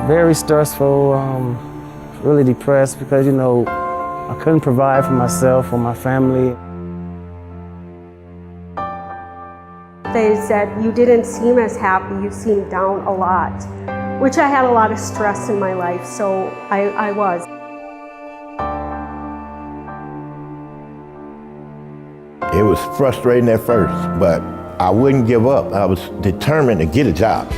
Very stressful, really depressed because, I couldn't provide for myself or my family. They said, you didn't seem as happy, you seemed down a lot, which I had a lot of stress in my life, so I was. It was frustrating at first, but I wouldn't give up. I was determined to get a job.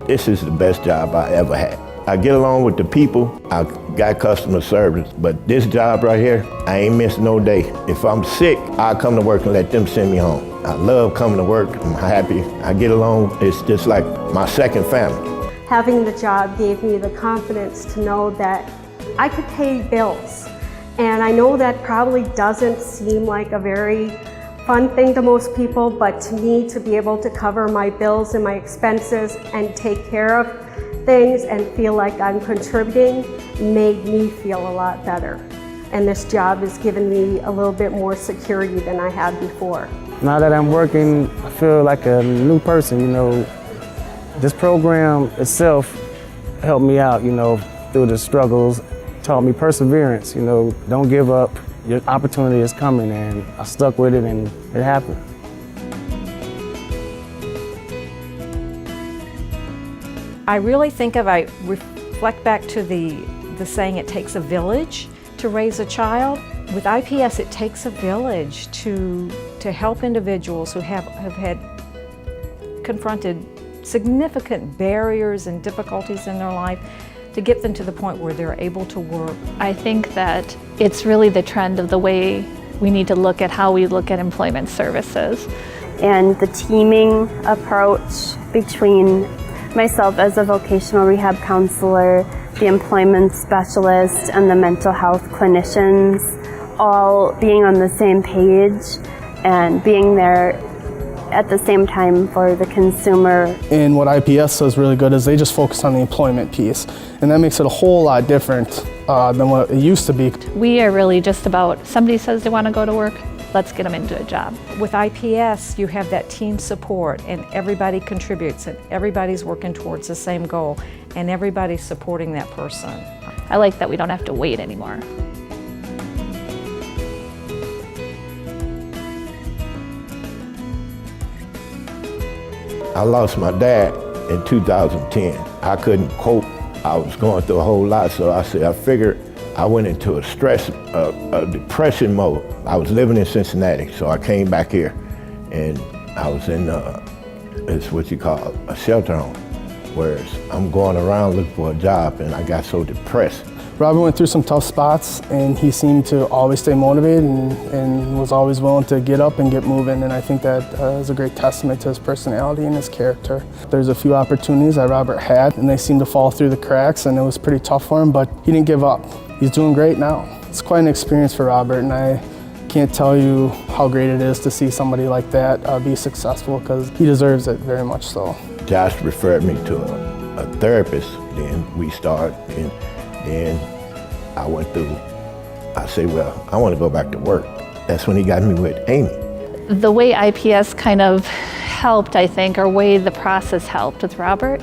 This is the best job I ever had. I get along with the people, I got customer service, but this job right here, I ain't missed no day. If I'm sick, I come to work and let them send me home. I love coming to work, I'm happy, I get along, it's just like my second family. Having the job gave me the confidence to know that I could pay bills. And I know that probably doesn't seem like a very fun thing to most people, but to me, to be able to cover my bills and my expenses and take care of things and feel like I'm contributing made me feel a lot better. And this job has given me a little bit more security than I had before. Now that I'm working, I feel like a new person, This program itself helped me out, through the struggles, taught me perseverance, don't give up. Your opportunity is coming, and I stuck with it, and it happened. I really think I reflect back to the saying, it takes a village to raise a child. With IPS, it takes a village to help individuals who have had confronted significant barriers and difficulties in their life, to get them to the point where they're able to work. I think that it's really the trend of the way we need to look at how we look at employment services. And the teaming approach between myself as a vocational rehab counselor, the employment specialist, and the mental health clinicians, all being on the same page and being there at the same time for the consumer. And what IPS does really good is they just focus on the employment piece, and that makes it a whole lot different than what it used to be. We are really just about, somebody says they want to go to work, let's get them into a job. With IPS, you have that team support, and everybody contributes, and everybody's working towards the same goal, and everybody's supporting that person. I like that we don't have to wait anymore. I lost my dad in 2010. I couldn't cope. I was going through a whole lot, so I figured I went into a depression mode. I was living in Cincinnati, so I came back here, and I was in it's what you call a shelter home, whereas I'm going around looking for a job, and I got so depressed. Robert went through some tough spots, and he seemed to always stay motivated and was always willing to get up and get moving, and I think that is a great testament to his personality and his character. There's a few opportunities that Robert had, and they seemed to fall through the cracks, and it was pretty tough for him, but he didn't give up. He's doing great now. It's quite an experience for Robert, and I can't tell you how great it is to see somebody like that be successful, because he deserves it very much so. Josh referred me to a therapist, then we started, and then I went through, I said, well, I want to go back to work. That's when he got me with Amy. The way IPS kind of helped, I think, or way the process helped with Robert,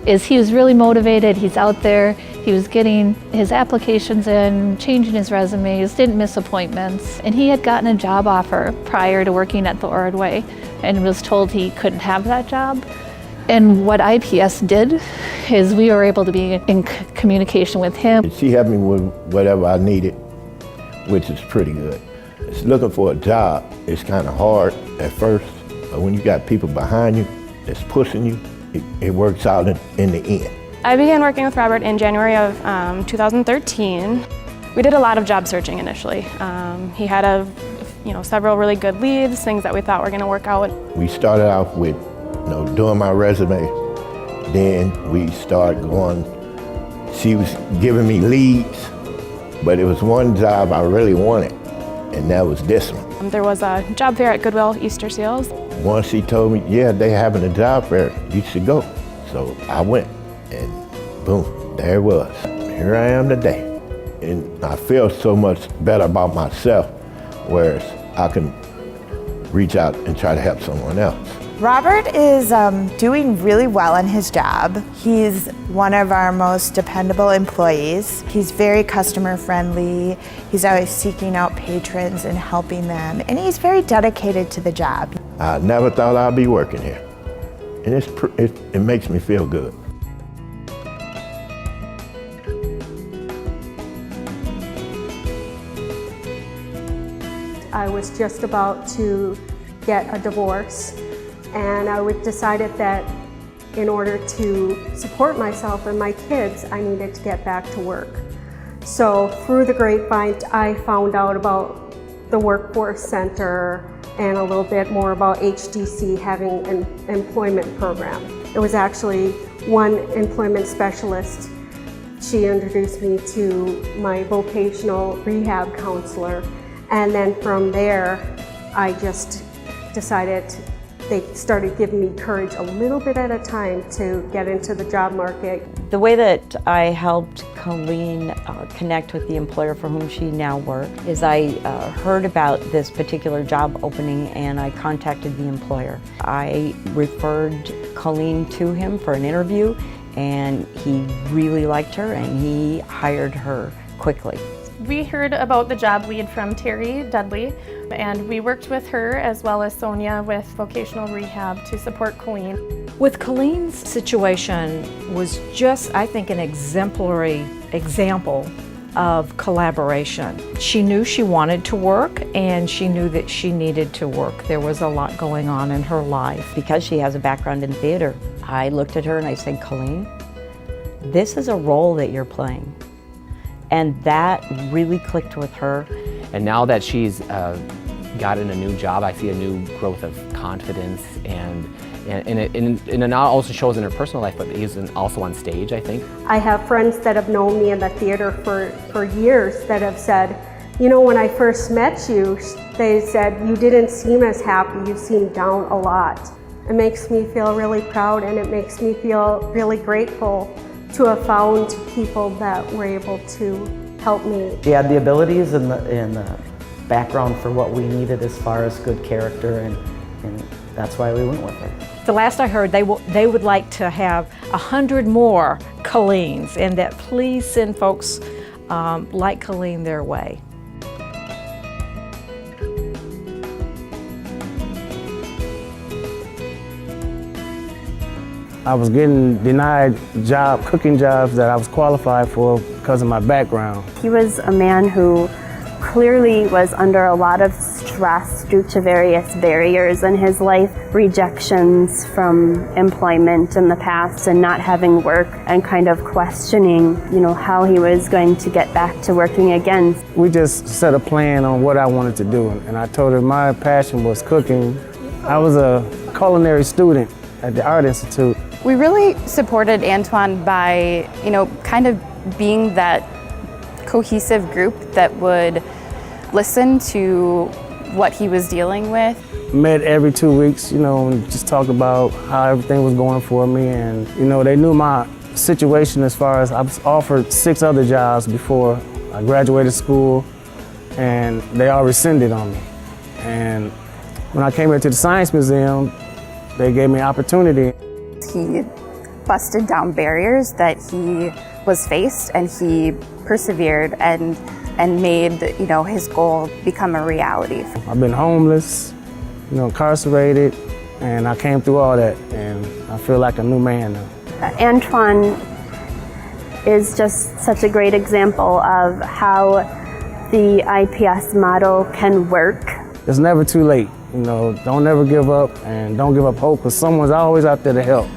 is he was really motivated. He's out there, he was getting his applications in, changing his resumes, didn't miss appointments, and he had gotten a job offer prior to working at the Ordway and was told he couldn't have that job. And what IPS did is we were able to be in communication with him. She helped me with whatever I needed, which is pretty good. It's looking for a job, it's kind of hard at first, but when you got people behind you that's pushing you, it works out in the end. I began working with Robert in January of 2013. We did a lot of job searching initially. He had several really good leads, things that we thought were going to work out. We started off with doing my resume. Then we started going, she was giving me leads, but it was one job I really wanted, and that was this one. There was a job fair at Goodwill Easter Seals. Once she told me, yeah, they having a job fair, you should go. So I went, and boom, there it was. Here I am today. and I feel so much better about myself, whereas I can reach out and try to help someone else. Robert is doing really well in his job. He's one of our most dependable employees. He's very customer friendly. He's always seeking out patrons and helping them, and he's very dedicated to the job. I never thought I'd be working here, and it makes me feel good. I was just about to get a divorce, and I decided that in order to support myself and my kids, I needed to get back to work. So through the grapevine, I found out about the Workforce Center and a little bit more about HDC having an employment program. It was actually one employment specialist. She introduced me to my vocational rehab counselor, and then from there, I just decided they started giving me courage a little bit at a time to get into the job market. The way that I helped Colleen connect with the employer for whom she now works is I heard about this particular job opening and I contacted the employer. I referred Colleen to him for an interview and he really liked her and he hired her quickly. We heard about the job lead from Terry Dudley, and we worked with her as well as Sonia with vocational rehab to support Colleen. With Colleen's situation was just, I think, an exemplary example of collaboration. She knew she wanted to work and she knew that she needed to work. There was a lot going on in her life. Because she has a background in theater, I looked at her and I said, Colleen, this is a role that you're playing. And that really clicked with her. And now that she's gotten a new job, I see a new growth of confidence, and it also shows in her personal life, but also on stage, I think. I have friends that have known me in the theater for years that have said, you know, when I first met you, they said, you didn't seem as happy, you seemed down a lot. It makes me feel really proud and it makes me feel really grateful to have found people that were able to help me. She had the abilities and the background for what we needed as far as good character, and that's why we went with her. The last I heard, they would like to have 100 more Colleens, and that please send folks like Colleen their way. I was getting denied cooking jobs that I was qualified for because of my background. He was a man who clearly was under a lot of stress due to various barriers in his life, rejections from employment in the past and not having work, and kind of questioning, you know, how he was going to get back to working again. We just set a plan on what I wanted to do, and I told her my passion was cooking. I was a culinary student at the Art Institute. We really supported Antoine by, you know, kind of being that cohesive group that would listen to what he was dealing with. Met every 2 weeks, you know, and just talk about how everything was going for me. And, you know, they knew my situation as far as I was offered 6 other jobs before I graduated school, and they all rescinded on me. And when I came here to the Science Museum, they gave me an opportunity. He busted down barriers that he was faced, and he persevered and made, you know, his goal become a reality. I've been homeless, you know, incarcerated, and I came through all that, and I feel like a new man now. Antoine is just such a great example of how the IPS model can work. It's never too late. You know, don't ever give up, and don't give up hope, because someone's always out there to help.